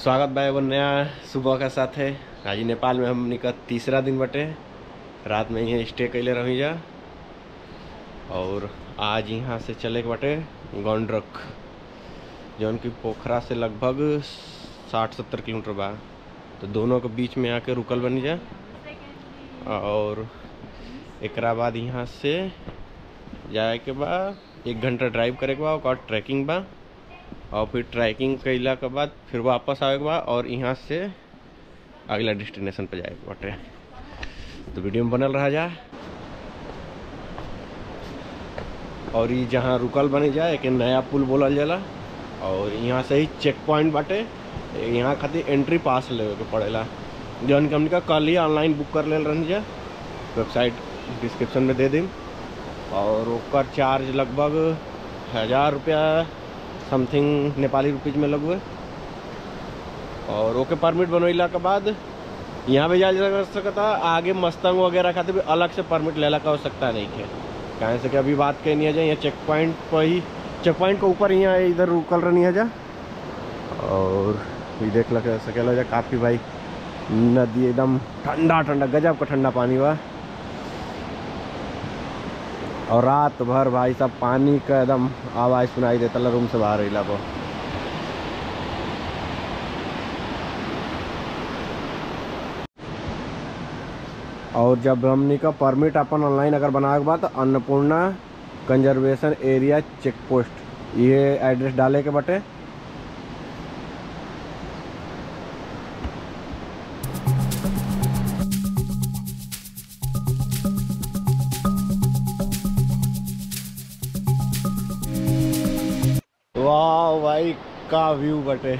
स्वागत बा एगो नया सुबह के साथ है। आज नेपाल में हमनी का तीसरा दिन बटे। रात में यहाँ स्टे कैले रही जा और आज यहाँ से चले के बटे गंडरक, जौन की पोखरा से लगभग 60-70 किलोमीटर बा। तो दोनों के बीच में आके रुकल बनी जा और एकरा बाद यहाँ से जाए के बाद 1 घंटा ड्राइव करे के बाद और ट्रैकिंग बा और फिर ट्रैकिंग कैला के बाद फिर वापस आवे के बाद और यहाँ से अगला डेस्टिनेशन पे जाए बटे। तो वीडियो में बनल रहा जा। और ये जहाँ रुकल बनी जाए एक नया पुल बोलल जाला और यहाँ से ही चेक पॉइंट बाटे। यहाँ खातिर एंट्री पास लेवे के पड़ेला, जौन कि हमने का कल ही ऑनलाइन बुक कर ले रही जा। वेबसाइट डिस्क्रिप्शन में दे दी और ओकर चार्ज लगभग 1000 रुपया समथिंग नेपाली रुपीज में लगुए। और ओके परमिट बनवेला के बाद यहाँ भी जा सकता। आगे मस्तंग वगैरह खातिर भी अलग से परमिट लेला का आवश्यकता नहीं है, कहीं से कि अभी बात कही नहीं है जा। यहाँ चेक पॉइंट पर ही, चेक पॉइंट के ऊपर यहाँ इधर रुकल रही है जा। और ये देख सकेला जा काफ़ी भाई नदी एकदम ठंडा ठंडा गजब का ठंडा पानी बा। और रात भर भाई सब पानी का एकदम आवाज़ सुनाई देता रूम से बाहर अला को। और जब हमने का परमिट अपन ऑनलाइन अगर बनाए के बाद तो Annapurna conservation area check post ये एड्रेस डाले के बटे। वाह भाई का व्यू बटे,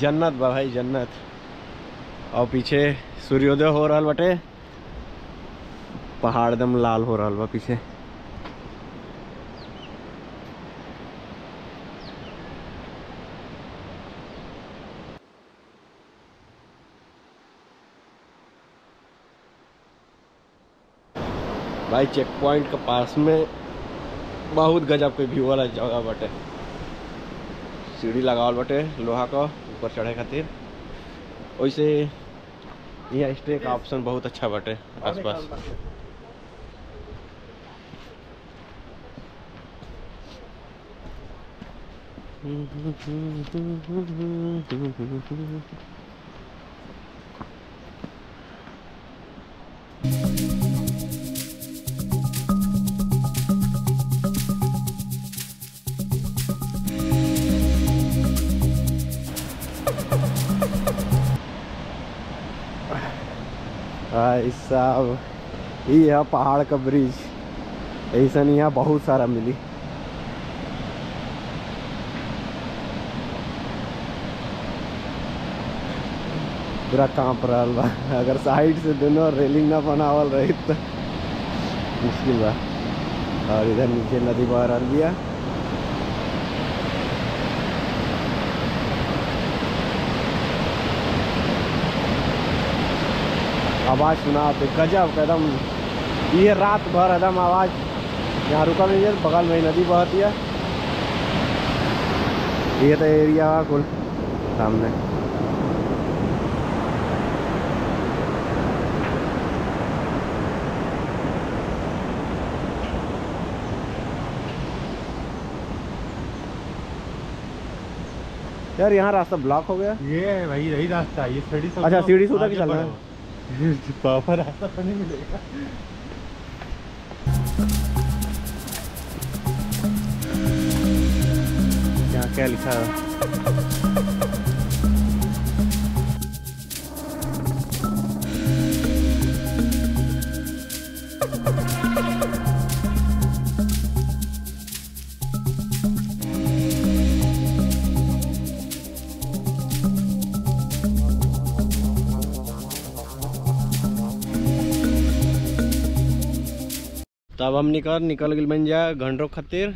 जन्नत बा भाई जन्नत। और पीछे सूर्योदय हो रहा बटे, पहाड़ एकदम लाल हो रहा बा पीछे। भाई चेक पॉइंट के पास में बहुत गजब के व्यू वाला जगह बटे। सीढ़ी लगावल बटे लोहा का ऊपर चढ़े खातिर। वैसे यहाँ स्टे का ऑप्शन बहुत अच्छा बटे आसपास। भाई साहब ये है पहाड़ का ब्रिज, ऐसा नहीं यहाँ बहुत सारा मिली। पूरा कांप रहा बा। अगर साइड से दोनों रेलिंग ना बनावल रही तो मुश्किल बा। और इधर नीचे नदी बह रही है। आवाज़ सुना पे गजब एकदम। ये रात भर एकदम आवाज़ यहाँ रुका नहीं है। बगल में नदी बहती है। ये तो एरिया कुल सामने। यार यहाँ रास्ता ब्लॉक हो गया। ये भाई यही रास्ता है, ये सीढ़ी से। अच्छा सीढ़ी से उधर की चलना है। पापा रास्ता तो नहीं मिलेगा। यहाँ क्या लिखा है? तब हम निकल गए बन जा गंडरक खातिर।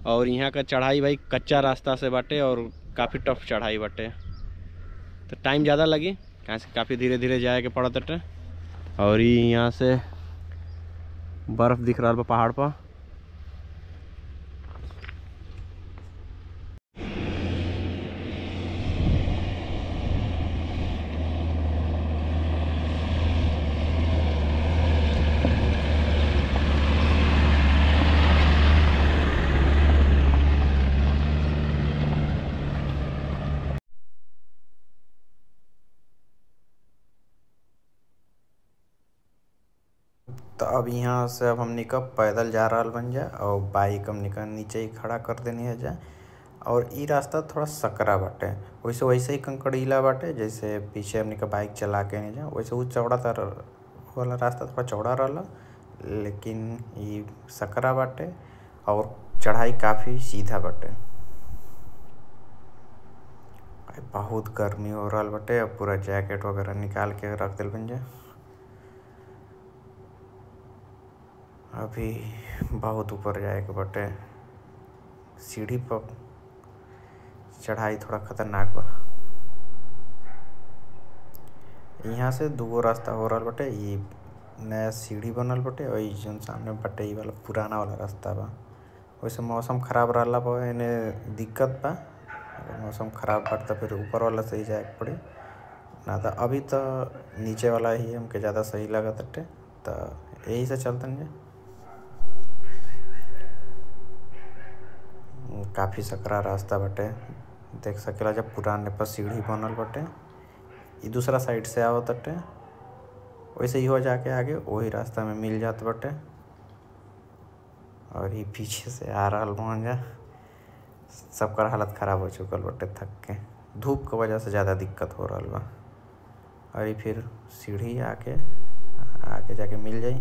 और यहाँ का चढ़ाई भाई कच्चा रास्ता से बाटे और काफ़ी टफ चढ़ाई बाटे। तो टाइम ज़्यादा लगी, कहाँ से काफ़ी धीरे धीरे जाए के पड़त बाटे। और यहाँ से बर्फ़ दिख रहा है पहाड़ पर। तो अब यहाँ से अब हमनी का पैदल जा रहा बन जा और बाइक हमनी का नीचे ही खड़ा कर देनी है जा। और ई रास्ता थोड़ा सकरा बाटे, वैसे वैसे ही कंकड़ीला बाटे जैसे पीछे हमनी का बाइक चला के नहीं जा, वैसे वो चौड़ा तर वाला रास्ता थोड़ा चौड़ा रहला, लेकिन ये सकरा बाटे और चढ़ाई काफ़ी सीधा बाटे। बहुत गर्मी हो रहा बाटे, अब पूरा जैकेट वगैरह निकाल के रख दिल बन जा। अभी बहुत ऊपर जाए के बाटे, सीढ़ी पर चढ़ाई थोड़ा खतरनाक बा। यहाँ से दूगो रास्ता हो रहा बाटे, ये नया सीढ़ी बनल बाटे और ये जौन सामने बाटे ये वाला पुराना वाला रास्ता बा। वैसे मौसम खराब रहला बा, इन्हें दिक्कत बा, अगर मौसम खराब बाटे तो फिर ऊपर वाला सही जाए के पड़े ना। तो अभी तो नीचे वाला ही हमके ज़्यादा सही लगा बाटे, तो यही से चलतन जा। काफ़ी सकरा रास्ता बाटे, देख सकेला जब पुराने पर सीढ़ी बनल बाटे। ये दूसरा साइड से आवत बाटे, वैसे ही हो जाके आगे वही रास्ता में मिल जात बाटे। और ये पीछे से आ रहा बन जा, सबका हालत ख़राब हो चुकल बाटे थक के, धूप की वजह से ज़्यादा दिक्कत हो रहा बा। और ये फिर सीढ़ी आगे जाके मिल जाई।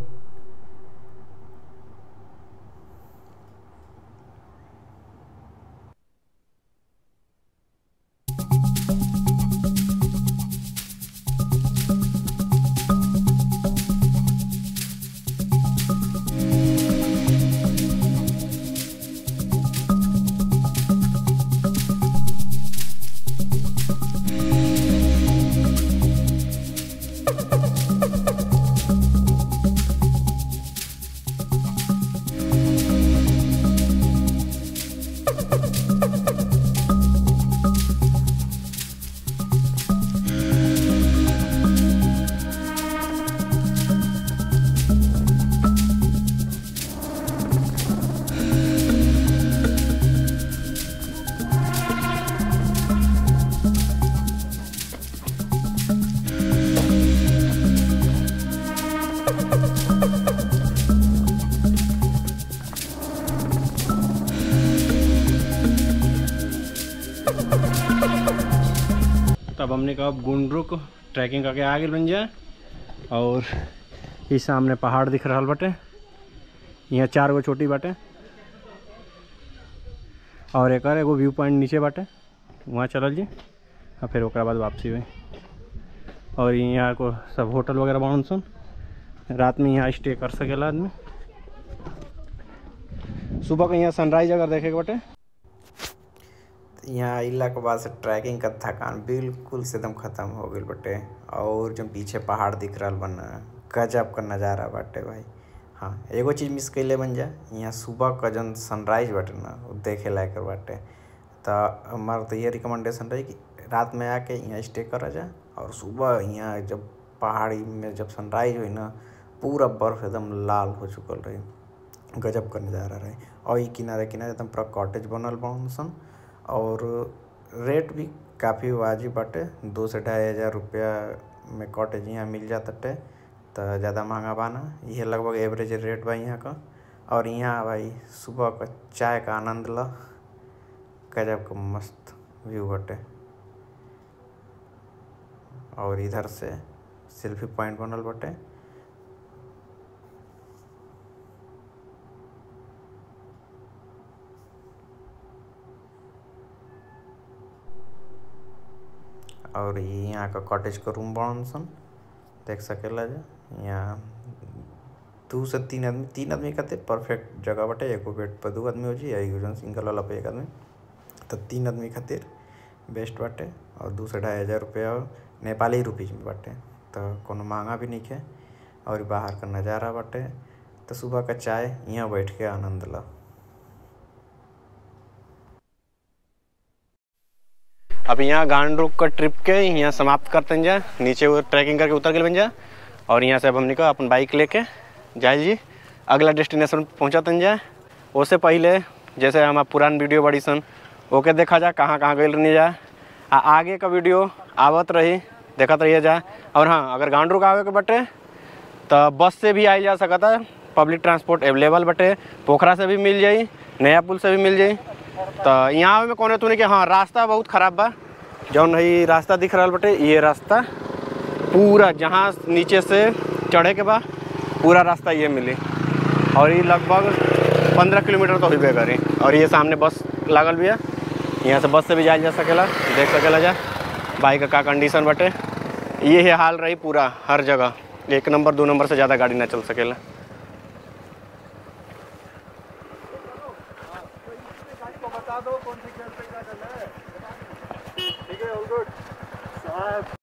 तब हमने कहा गुंडरुक ट्रैकिंग करके आगे बन जाए। और इस सामने पहाड़ दिख रहा बाटे, यहाँ 4 गो छोटी बाटे और एक एगो व्यू पॉइंट नीचे बाटे, वहाँ चलल जी और फिर ओकरा बाद वापसी हुई। और यहाँ को सब होटल वगैरह बन सन, रात में यहाँ स्टे कर सकेला आदमी। सुबह का यहाँ सनराइज अगर देखे के बाटे। यहाँ अइला के बाद से ट्रैकिंग का थकान बिल्कुल से एकदम ख़त्म हो गई बाटे। और जो पीछे पहाड़ दिख रहा बना, गजब का नज़ारा बाटे भाई। हाँ, एगो चीज़ मिस कैले बन जा, यहाँ सुबह का जन सनराइज बाटे ना वो देखे लायक बाटे। तो हमारा तो ये रिकमेंडेशन रही कि रात में आके यहाँ स्टे करा जाए और सुबह यहाँ जब पहाड़ी में जब सनराइज हुई ना, पूरा बर्फ़ एकदम लाल हो चुकल रही, गजब का नज़ारा रही। और ये किनारे किनारे एकदम पूरा कॉटेज बनल बन सन और रेट भी काफ़ी वाजिब बाटे, 2 से 2,500 रुपया में कॉटेज यहाँ मिल जाते। तो ज़्यादा महंगा बाना, ये लगभग एवरेज रेट बा यहाँ का। और यहाँ भाई सुबह का चाय का आनंद ला, गजब का मस्त व्यू बाटे। और इधर से सेल्फी पॉइंट बनल बाटे। और यहाँ का कॉटेज का रूम बनल सन, देख सकेला जा। यहाँ 2 से 3 आदमी, 3 आदमी खातिर परफेक्ट जगह बाटे। एगो बेड पर 2 आदमी हो जी, एगो जन सिंगल वाला पे 1 आदमी, तो 3 आदमी खातिर बेस्ट बाटे। और 2 से 2,500 रुपया नेपाली रुपीज में बाटे, तो कोनो महंगा भी नहीं है। और बाहर का नज़ारा बाटे, तो सुबह का चाय यहाँ बैठ के आनंद ला। अब यहाँ गांडरुक का ट्रिप के यहाँ समाप्त करते जा, नीचे वो ट्रैकिंग करके उतर के बन जा। और यहाँ से अब हमने कहा अपन बाइक लेके जाए जी अगला डेस्टिनेशन पहुँचाते जा। उससे पहले जैसे हम पुरान वीडियो बड़ी सन ओके देखा जा, कहाँ कहाँ गए नहीं जा, आगे का वीडियो आवत रही देखत रहिए जा। और हाँ, अगर गांडरुक आवे के बटे तो बस से भी आई जा सकता है, पब्लिक ट्रांसपोर्ट अवेलेबल बटे, पोखरा से भी मिल जाई, नया पुल से भी मिल जाई। तो यहाँ में कौन तूने कि हाँ रास्ता बहुत ख़राब बा, जौन है रास्ता दिख रहा बटे, ये रास्ता पूरा जहाँ नीचे से चढ़े के बाद पूरा रास्ता ये मिली, और ये लगभग 15 किलोमीटर तो होबे करी। और ये सामने बस लागल भी है, यहाँ से बस से भी जाया जा सकेला, देख सकेला जा बाइक का कंडीशन बटे। ये है हाल रही पूरा हर जगह, 1 नंबर 2 नंबर से ज़्यादा गाड़ी ना चल सकेला। बता दो कौन सी खेल पे क्या करना है। ठीक है, ऑल गुड साहब।